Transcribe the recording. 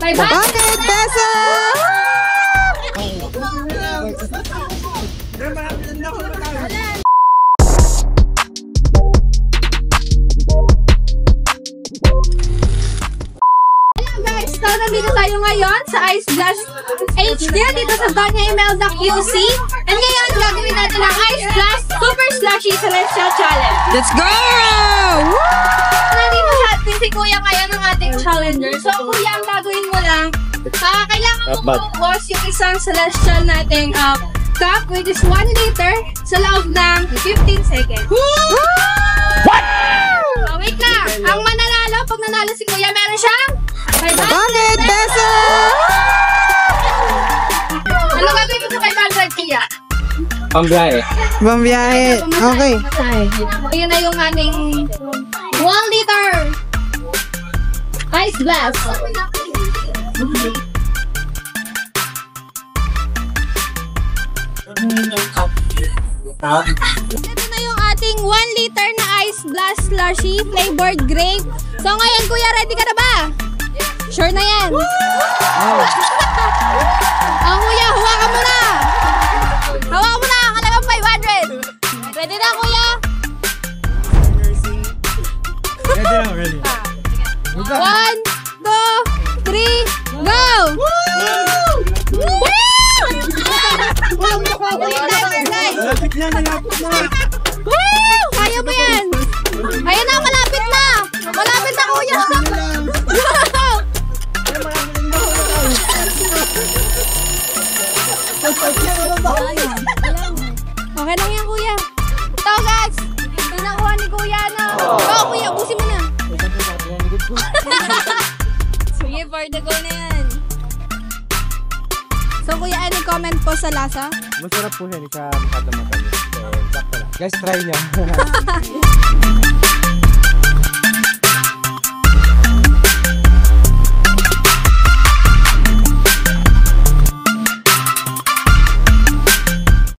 500 pesos! So, nandito tayo ngayon sa Ice Blast HD dito sa Doña Imelda QC. And ngayon, gagawin natin ang Ice Blast Super Slushy Celestial Challenge. Let's go! Nandito sa atin si Kuya ngayon ang ating challenger. So, Kuya, ang gagawin mo lang, kailangan mo bubuhos yung isang celestial nating cup, which is 1 liter, sa loob ng 15 seconds. What? Wait lang. Ang mananalo, pag nanalo si Kuya, meron siyang 500 pesos! Ano gagawin mo sa 500, Kuya? Pambiyahe. Pambiyahe. Okay. Ayun na yung aming 1 liter Ice Blast. Ito na yung ating 1 liter na Ice Blast Slushy flavored grape. So ngayon, Kuya, ready ka na ba? Sure na yan. Kuya, hawakan mo na. Hawakan mo na. Halagang 500. Ready na, Kuya? Ready. 1, 2, 3, go! Kaya mo yan! Ayan na, malapit na! Malapit na, Kuya! Okay lang yan, Kuya. Ito, guys! Hindi nakuha ni Kuya na. Kuya, ubusin mo na. Sige, for the go na yan. So, Kuya, any comment po sa lasa? Masarap po yan, isa makatamakan. So, sakto lang. Guys, try niya.